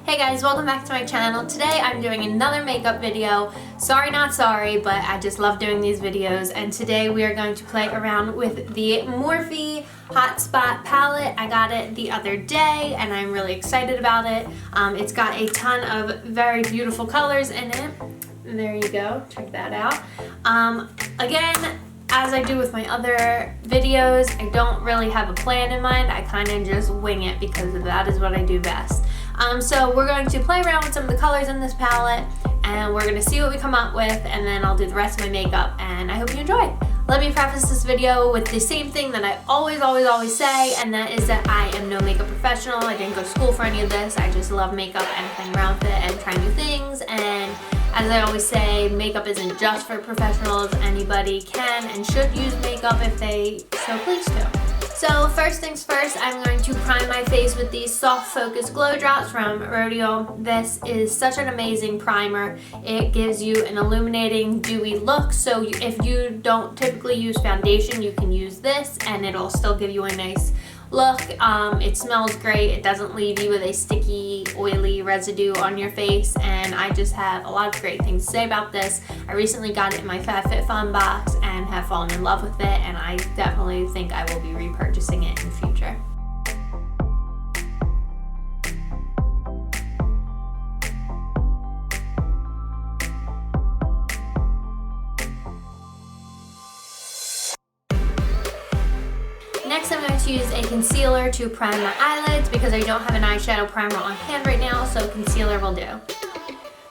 Hey guys, welcome back to my channel. Today I'm doing another makeup video. Sorry not sorry, but I just love doing these videos, and today we are going to play around with the Morphe Hot Spot palette. I got it the other day and I'm really excited about it. It's got a ton of very beautiful colors in it. There you go, check that out. Again, as I do with my other videos, I don't really have a plan in mind. I kind of just wing it because that is what I do best. So we're going to play around with some of the colors in this palette and we're going to see what we come up with, and then I'll do the rest of my makeup, and I hope you enjoy. Let me preface this video with the same thing that I always say, and that is that I am no makeup professional. I didn't go to school for any of this. I just love makeup and playing around with it and trying new things, and as I always say, makeup isn't just for professionals. Anybody can and should use makeup if they so please to. So first things first, I'm going to prime my face with these Soft Focus Glow Drops from Rodeo. This is such an amazing primer. It gives you an illuminating, dewy look, so if you don't typically use foundation, you can use this and it'll still give you a nice look. It smells great. It doesn't leave you with a sticky, oily residue on your face, and I just have a lot of great things to say about this. I recently got it in my FabFitFun box and have fallen in love with it, and I definitely think I will be repurchasing it in the future. Next, I'm going to use a concealer to prime my eyelids because I don't have an eyeshadow primer on hand right now, so concealer will do.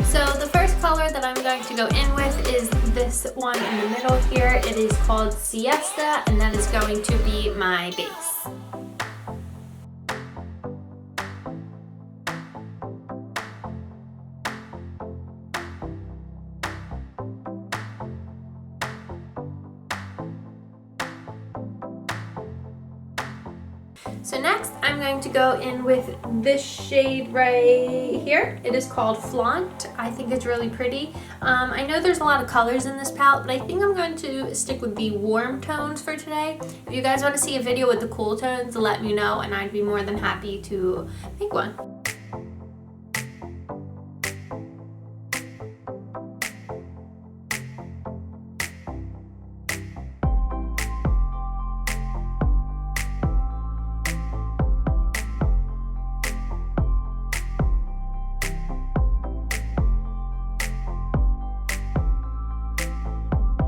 So the first color that I'm going to go in with is this one in the middle here. It is called Siesta, and that is going to be my base. So next, I'm going to go in with this shade right here. It is called Flaunt. I think it's really pretty. I know there's a lot of colors in this palette, but I think I'm going to stick with the warm tones for today. If you guys want to see a video with the cool tones, let me know and I'd be more than happy to make one.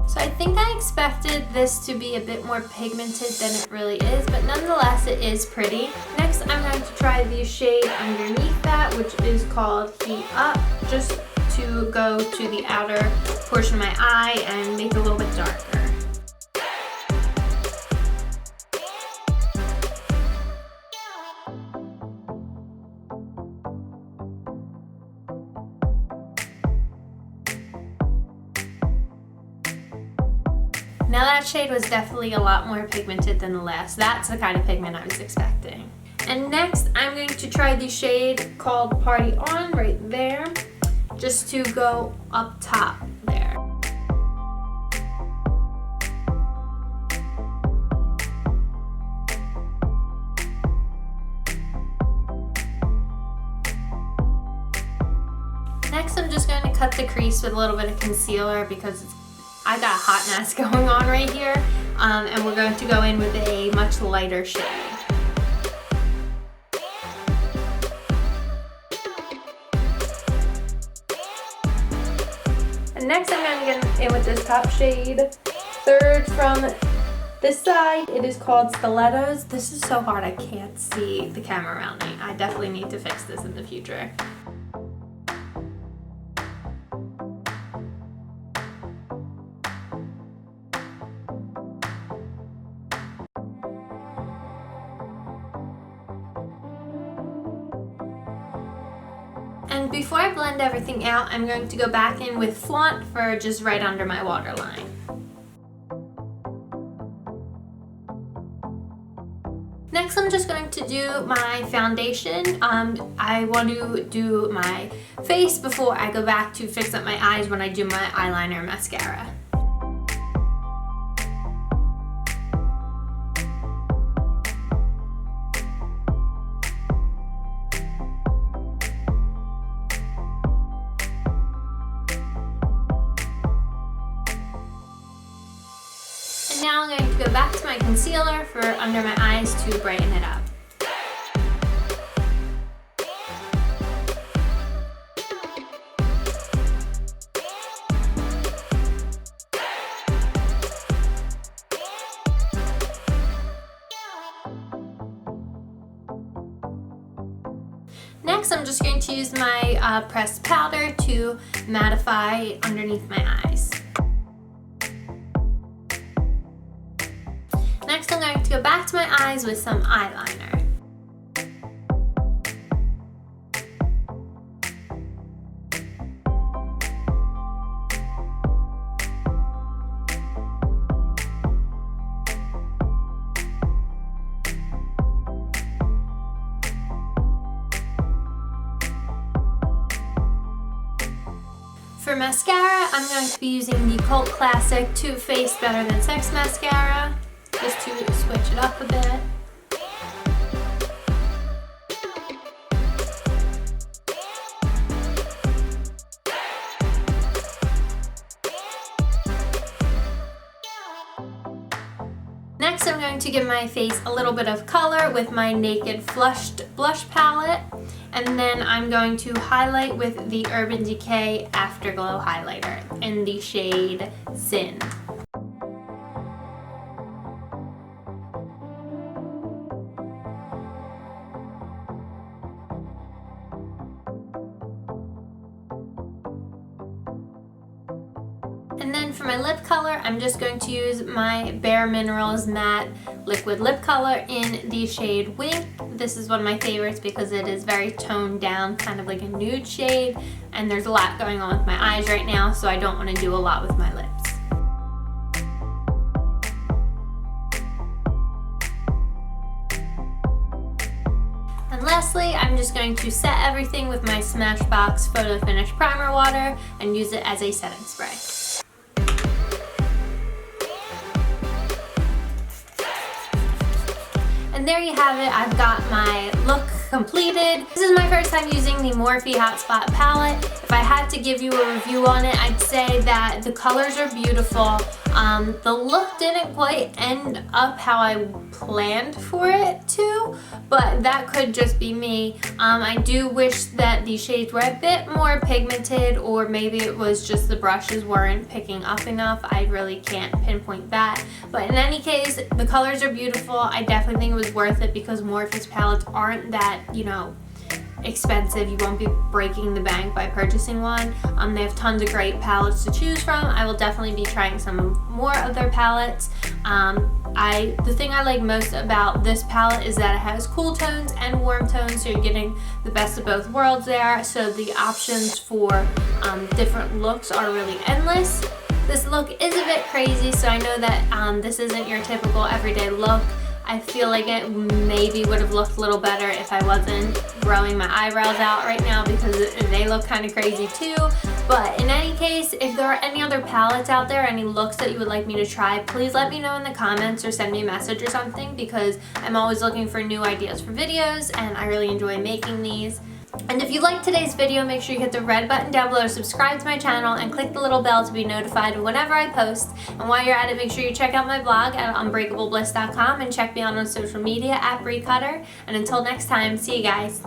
So I think I expected this to be a bit more pigmented than it really is, but nonetheless it is pretty. Next, I'm going to try the shade underneath that, which is called Heat Up, just to go to the outer portion of my eye and make it a little bit darker. Now that shade was definitely a lot more pigmented than the last. That's the kind of pigment I was expecting. And next, I'm going to try the shade called Party On right there, just to go up top there. Next, I'm just going to cut the crease with a little bit of concealer because I got a hot mess going on right here, and we're going to go in with a much lighter shade. And next I'm going to get in with this top shade. Third from this side, it is called Stilettos. This is so hard, I can't see the camera around me. I definitely need to fix this in the future. And before I blend everything out, I'm going to go back in with Flaunt for just right under my waterline. Next, I'm just going to do my foundation. I want to do my face before I go back to fix up my eyes when I do my eyeliner and mascara. now I'm going to go back to my concealer for under my eyes to brighten it up. Next, I'm just going to use my pressed powder to mattify underneath my eyes. Next, I'm going to go back to my eyes with some eyeliner. For mascara, I'm going to be using the cult classic Too Faced Better Than Sex mascara, just to switch it up a bit. Next, I'm going to give my face a little bit of color with my Naked Flushed Blush Palette. And then I'm going to highlight with the Urban Decay Afterglow Highlighter in the shade Sin. And then for my lip color, I'm just going to use my Bare Minerals Matte Liquid Lip Color in the shade Wink. This is one of my favorites because it is very toned down, kind of like a nude shade, and there's a lot going on with my eyes right now, so I don't want to do a lot with my lips. And lastly, I'm just going to set everything with my Smashbox Photo Finish Primer Water and use it as a setting spray. And there you have it, I've got my look completed. This is my first time using the Morphe Hot Spot palette. If I had to give you a review on it, I'd say that the colors are beautiful. The look didn't quite end up how I planned for it to, but that could just be me. I do wish that the shades were a bit more pigmented, or maybe it was just the brushes weren't picking up enough. I really can't pinpoint that. But in any case, the colors are beautiful. I definitely think it was worth it because Morphe's palettes aren't that, you know, expensive. You won't be breaking the bank by purchasing one. They have tons of great palettes to choose from. I will definitely be trying some more of their palettes. The thing I like most about this palette is that it has cool tones and warm tones, so you're getting the best of both worlds there. So the options for different looks are really endless. This look is a bit crazy, so I know that this isn't your typical everyday look. I feel like it maybe would have looked a little better if I wasn't growing my eyebrows out right now, because they look kind of crazy too. But in any case, if there are any other palettes out there, any looks that you would like me to try, please let me know in the comments or send me a message or something, because I'm always looking for new ideas for videos and I really enjoy making these. And if you liked today's video, make sure you hit the red button down below to subscribe to my channel and click the little bell to be notified whenever I post. And while you're at it, make sure you check out my blog at unbreakablebliss.com and check me out on social media at bricutter. And until next time, see you guys.